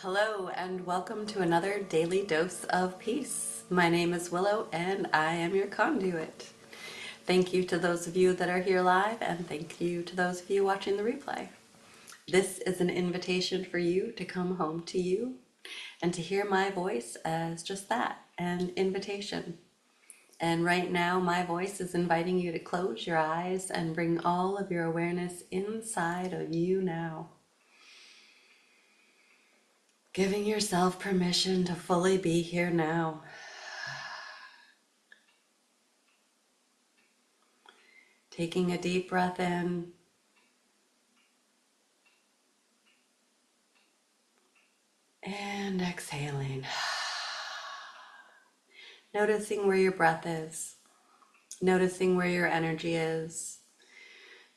Hello, and welcome to another daily dose of peace. My name is Willow, and I am your conduit. Thank you to those of you that are here live, and thank you to those of you watching the replay. This is an invitation for you to come home to you and to hear my voice as just that, an invitation. And right now, my voice is inviting you to close your eyes and bring all of your awareness inside of you now. Giving yourself permission to fully be here now. Taking a deep breath in and exhaling. Noticing where your breath is. Noticing where your energy is.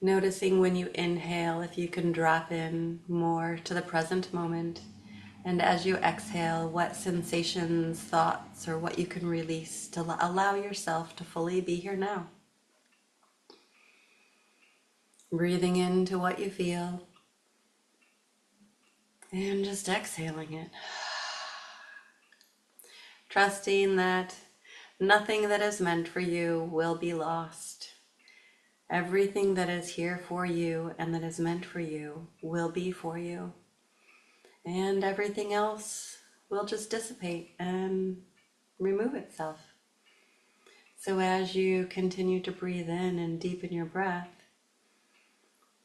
Noticing when you inhale, if you can drop in more to the present moment. And as you exhale, what sensations, thoughts, or what you can release to allow yourself to fully be here now. Breathing into what you feel and just exhaling it. Trusting that nothing that is meant for you will be lost. Everything that is here for you and that is meant for you will be for you. And everything else will just dissipate and remove itself. So as you continue to breathe in and deepen your breath,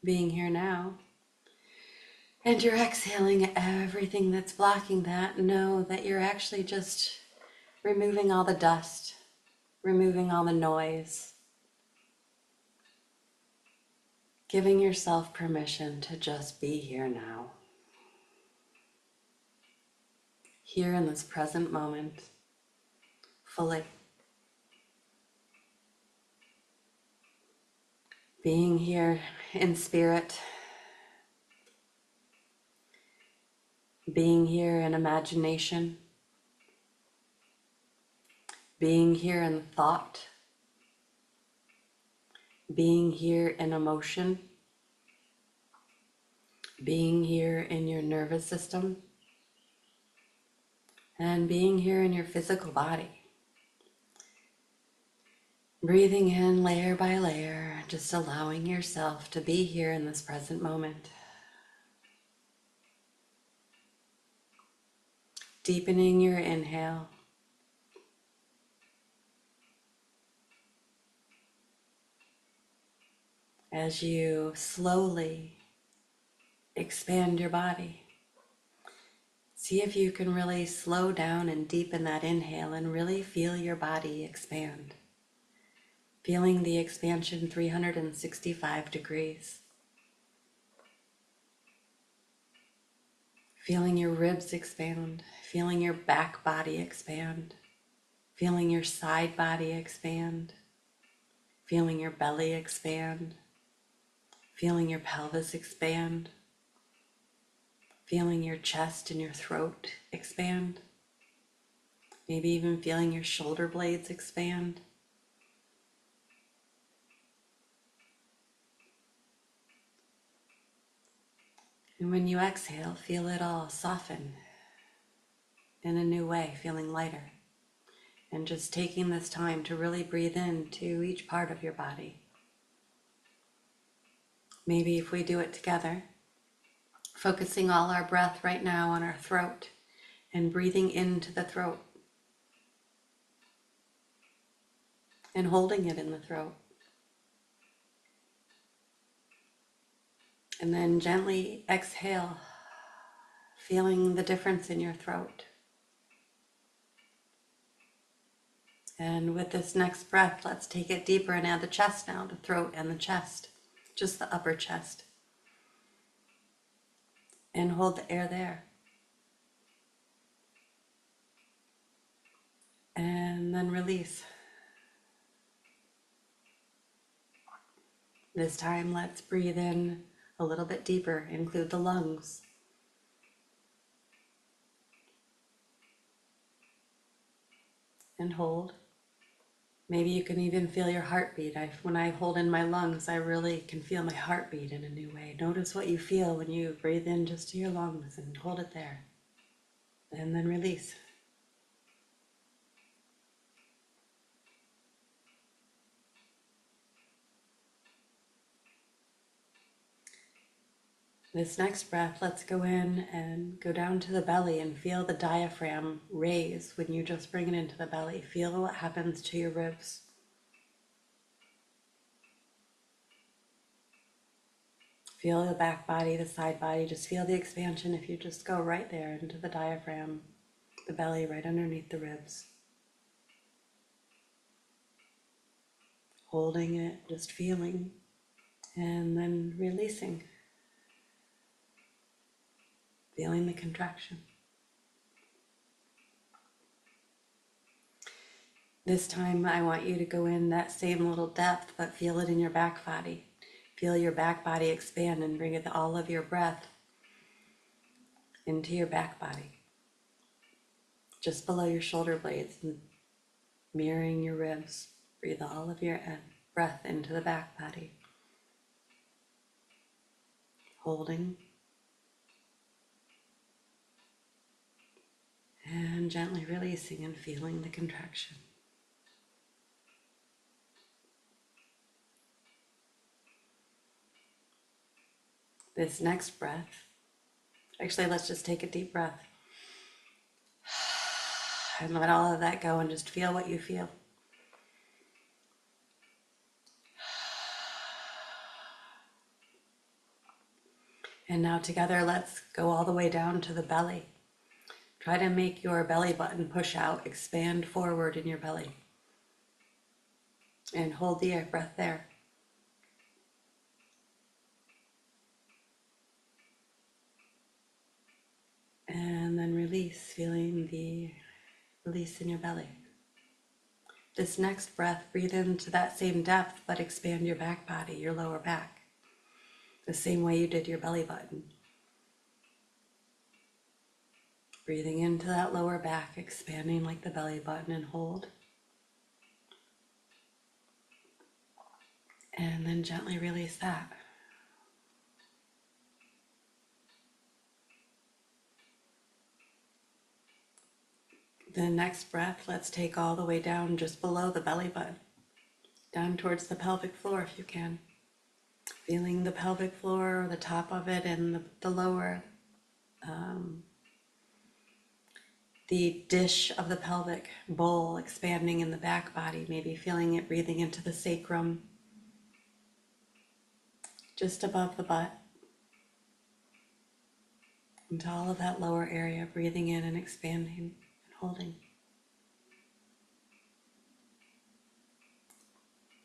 being here now, and you're exhaling everything that's blocking that, know that you're actually just removing all the dust, removing all the noise, giving yourself permission to just be here now. Here in this present moment, fully. Being here in spirit, being here in imagination, being here in thought, being here in emotion, being here in your nervous system, and being here in your physical body. Breathing in layer by layer, just allowing yourself to be here in this present moment. Deepening your inhale. As you slowly expand your body. See if you can really slow down and deepen that inhale and really feel your body expand. Feeling the expansion 365 degrees. Feeling your ribs expand. Feeling your back body expand. Feeling your side body expand. Feeling your belly expand. Feeling your pelvis expand. Feeling your chest and your throat expand. Maybe even feeling your shoulder blades expand. And when you exhale, feel it all soften in a new way, feeling lighter. And just taking this time to really breathe into each part of your body. Maybe if we do it together, focusing all our breath right now on our throat and breathing into the throat and holding it in the throat. And then gently exhale, feeling the difference in your throat. And with this next breath, let's take it deeper and add the chest now, the throat and the chest, just the upper chest. And hold the air there. And then release. This time, let's breathe in a little bit deeper, include the lungs. And hold. Maybe you can even feel your heartbeat. When I hold in my lungs, I really can feel my heartbeat in a new way. Notice what you feel when you breathe in just to your lungs and hold it there. and then release. This next breath, let's go in and go down to the belly and feel the diaphragm raise when you just bring it into the belly. Feel what happens to your ribs. Feel the back body, the side body. Just feel the expansion if you just go right there into the diaphragm, the belly right underneath the ribs. Holding it, just feeling, and then releasing. Feeling the contraction. This time I want you to go in that same little depth, but feel it in your back body. Feel your back body expand and bring it all of your breath into your back body. Just below your shoulder blades, and mirroring your ribs. Breathe all of your breath into the back body. Holding. And gently releasing and feeling the contraction. This next breath, actually let's just take a deep breath and let all of that go and just feel what you feel. And now together, let's go all the way down to the belly. Try to make your belly button push out, expand forward in your belly. And hold the breath there. And then release, feeling the release in your belly. This next breath, breathe into that same depth, but expand your back body, your lower back, the same way you did your belly button. Breathing into that lower back, expanding like the belly button, and hold. And then gently release that. The next breath, let's take all the way down just below the belly button, down towards the pelvic floor if you can. Feeling the pelvic floor, the top of it, and the lower, the dish of the pelvic bowl expanding in the back body, maybe feeling it breathing into the sacrum, just above the butt, into all of that lower area, breathing in and expanding and holding.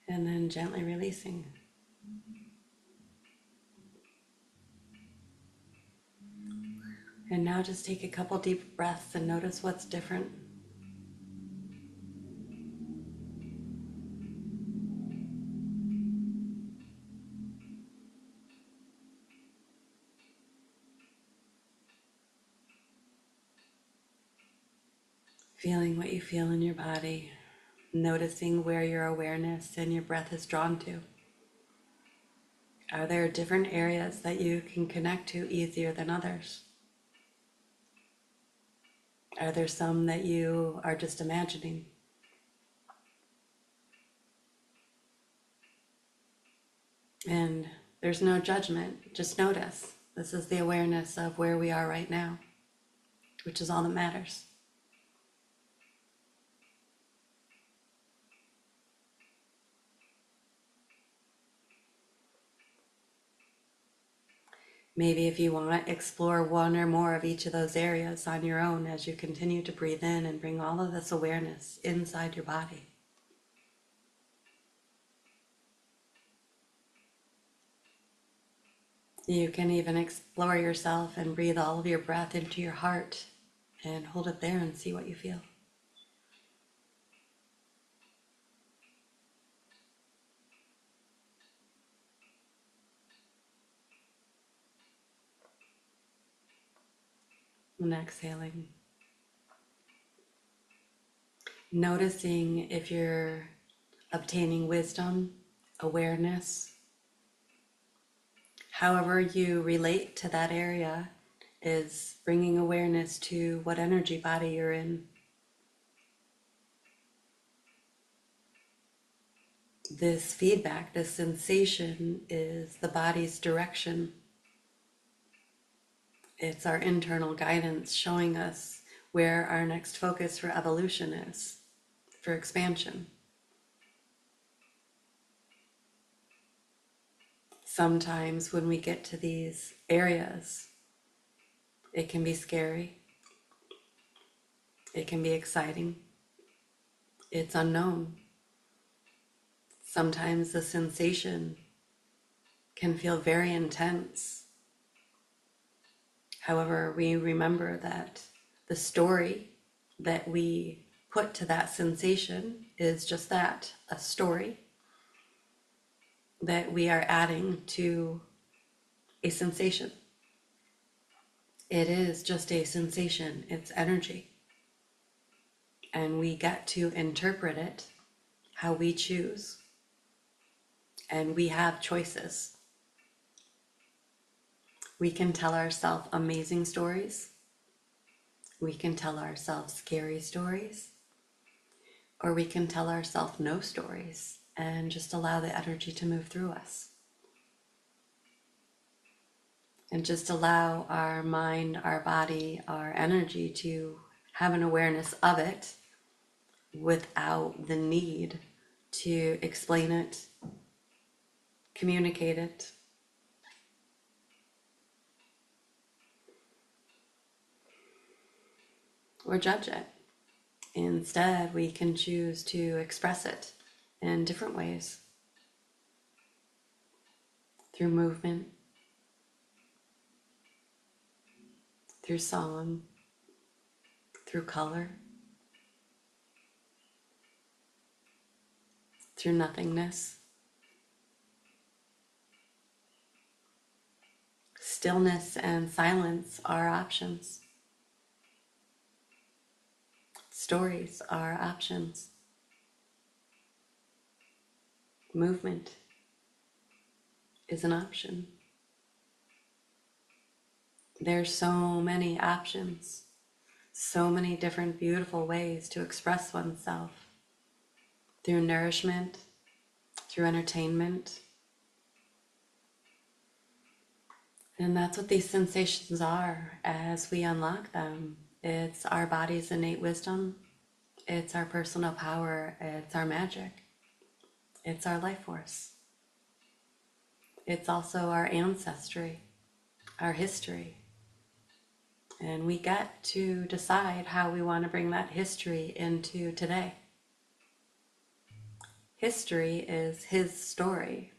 And then gently releasing. And now just take a couple deep breaths and notice what's different. Feeling what you feel in your body, noticing where your awareness and your breath is drawn to. Are there different areas that you can connect to easier than others? Are there some that you are just imagining? And there's no judgment, just notice. This is the awareness of where we are right now, which is all that matters. Maybe if you want, explore one or more of each of those areas on your own as you continue to breathe in and bring all of this awareness inside your body. You can even explore yourself and breathe all of your breath into your heart and hold it there and see what you feel. And exhaling. Noticing if you're obtaining wisdom, awareness, however you relate to that area, is bringing awareness to what energy body you're in. This feedback, this sensation is the body's direction. It's our internal guidance showing us where our next focus for evolution is, for expansion. Sometimes when we get to these areas, it can be scary. It can be exciting. It's unknown. Sometimes the sensation can feel very intense. However, we remember that the story that we put to that sensation is just that, a story that we are adding to a sensation. It is just a sensation, it's energy. And we get to interpret it how we choose. And we have choices. We can tell ourselves amazing stories. We can tell ourselves scary stories. Or we can tell ourselves no stories and just allow the energy to move through us. And just allow our mind, our body, our energy to have an awareness of it without the need to explain it, communicate it. Or judge it. Instead, we can choose to express it in different ways. Through movement, through song, through color, through nothingness. Stillness and silence are options. Stories are options. Movement is an option. There's so many options, so many different beautiful ways to express oneself through nourishment, through entertainment. And that's what these sensations are as we unlock them. It's our body's innate wisdom. It's our personal power. It's our magic. It's our life force. It's also our ancestry, our history. And we get to decide how we want to bring that history into today. History is his story.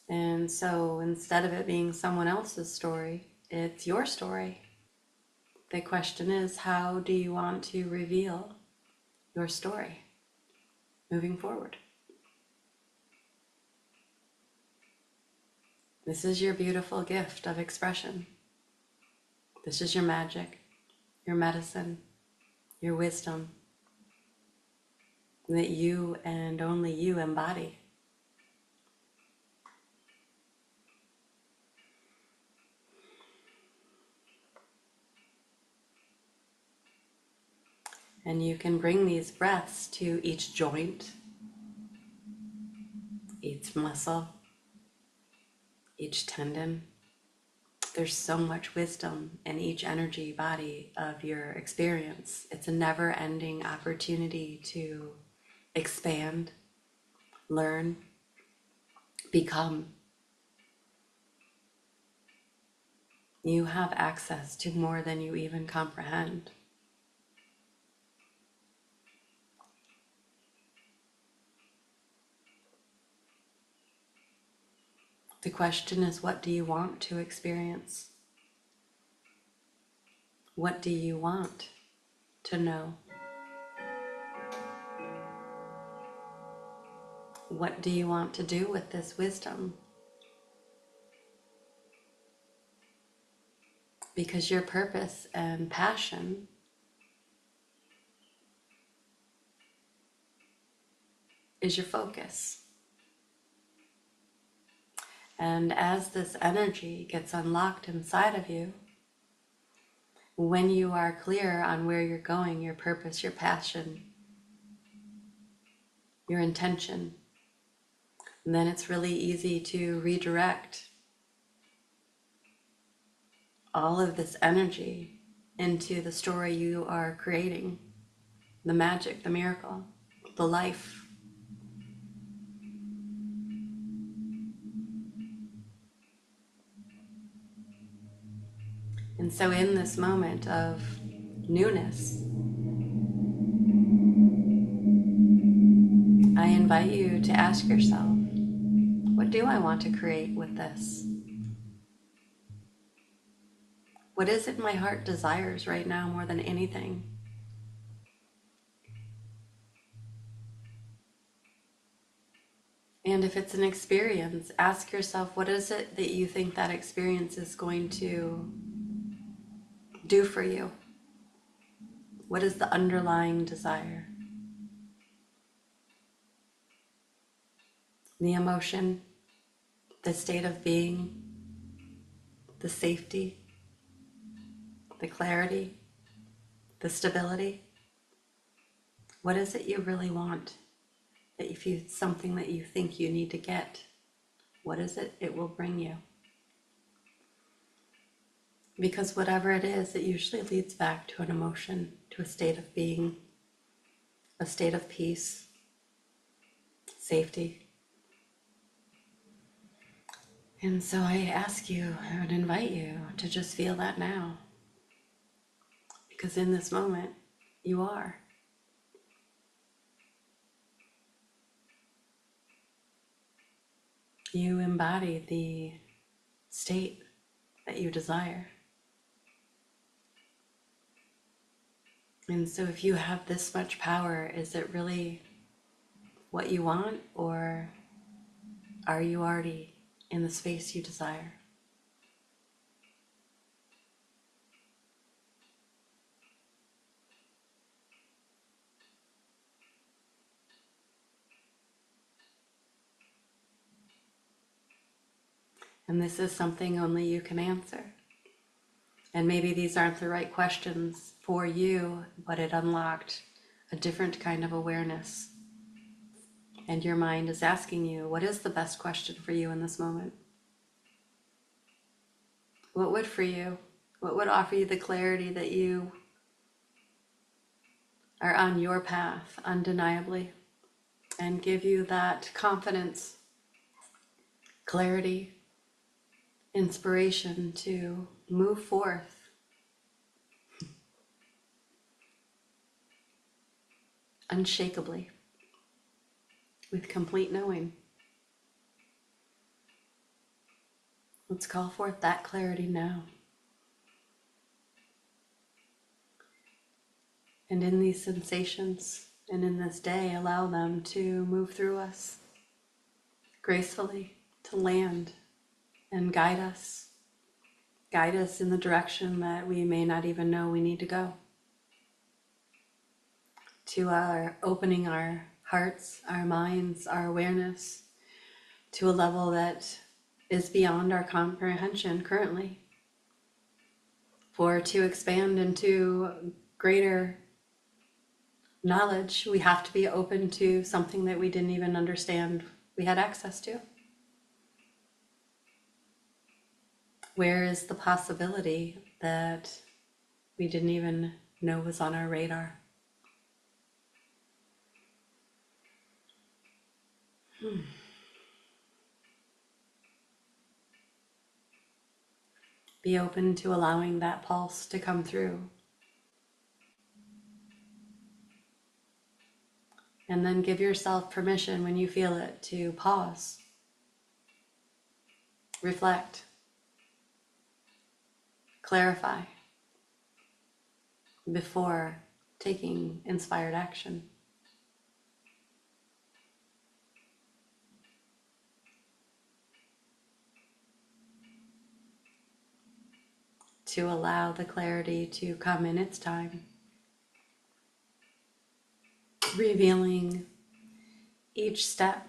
And so instead of it being someone else's story, it's your story. The question is, how do you want to reveal your story moving forward? This is your beautiful gift of expression. This is your magic, your medicine, your wisdom that you and only you embody. And you can bring these breaths to each joint, each muscle, each tendon. There's so much wisdom in each energy body of your experience. It's a never-ending opportunity to expand, learn, become. You have access to more than you even comprehend. The question is, what do you want to experience? What do you want to know? What do you want to do with this wisdom? Because your purpose and passion is your focus. And as this energy gets unlocked inside of you, when you are clear on where you're going, your purpose, your passion, your intention, then it's really easy to redirect all of this energy into the story you are creating, the magic, the miracle, the life. And so in this moment of newness, I invite you to ask yourself, what do I want to create with this? What is it my heart desires right now more than anything? And if it's an experience, ask yourself, what is it that you think that experience is going to do for you? What is the underlying desire? The emotion, the state of being, the safety, the clarity, the stability. What is it you really want? That if it's something that you think you need to get, what is it it will bring you? Because whatever it is, it usually leads back to an emotion, to a state of being, a state of peace, safety. And so I ask you, I would invite you to just feel that now. Because in this moment, you are. You embody the state that you desire. And so if you have this much power, is it really what you want, or are you already in the space you desire? And this is something only you can answer. And maybe these aren't the right questions for you, but it unlocked a different kind of awareness. And your mind is asking you, what is the best question for you in this moment? What would for you? What would offer you the clarity that you are on your path undeniably, and give you that confidence, clarity, inspiration to move forth unshakably with complete knowing? Let's call forth that clarity now. And in these sensations and in this day, allow them to move through us gracefully, to land and guide us. Guide us in the direction that we may not even know we need to go. To our opening our hearts, our minds, our awareness to a level that is beyond our comprehension currently. For to expand into greater knowledge, we have to be open to something that we didn't even understand we had access to. Where is the possibility that we didn't even know was on our radar? Be open to allowing that pulse to come through. And then give yourself permission when you feel it to pause, reflect, clarify before taking inspired action. To allow the clarity to come in its time, revealing each step,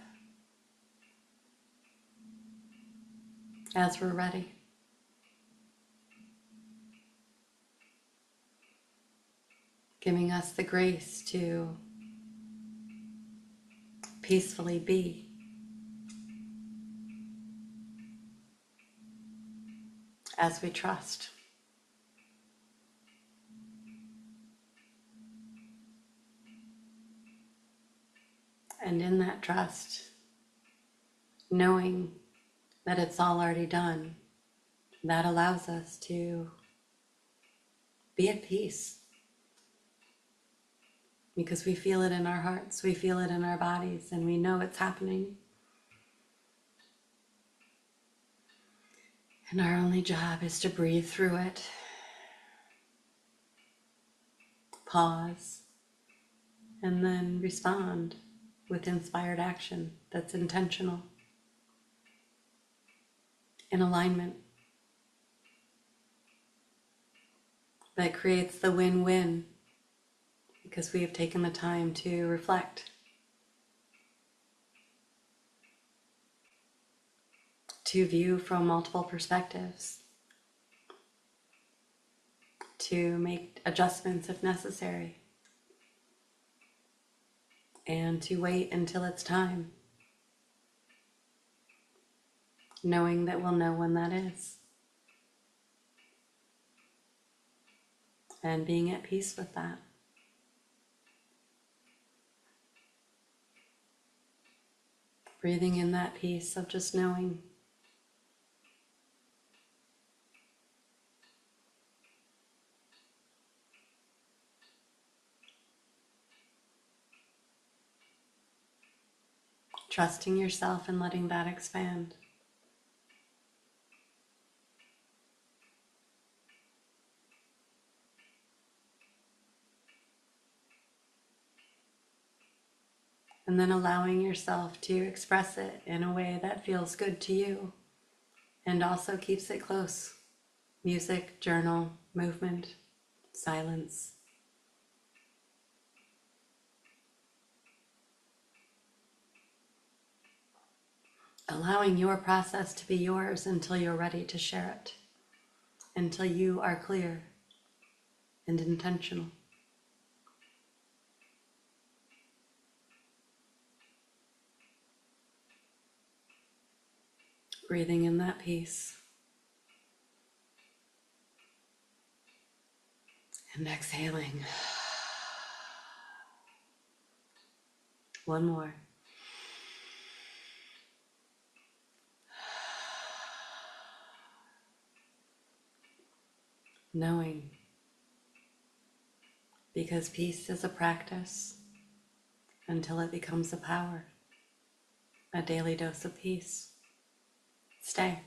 as we're ready. Giving us the grace to peacefully be as we trust. And in that trust, knowing that it's all already done, that allows us to be at peace. Because we feel it in our hearts, we feel it in our bodies, and we know it's happening. And our only job is to breathe through it, pause, and then respond with inspired action that's intentional, in alignment, that creates the win-win because we have taken the time to reflect, to view from multiple perspectives, to make adjustments if necessary, and to wait until it's time, knowing that we'll know when that is, and being at peace with that. Breathing in that peace of just knowing. Trusting yourself and letting that expand. And then allowing yourself to express it in a way that feels good to you and also keeps it close. Music, journal, movement, silence. Allowing your process to be yours until you're ready to share it, until you are clear and intentional. Breathing in that peace. And exhaling. One more. Knowing, because peace is a practice until it becomes a power, a daily dose of peace. Stay.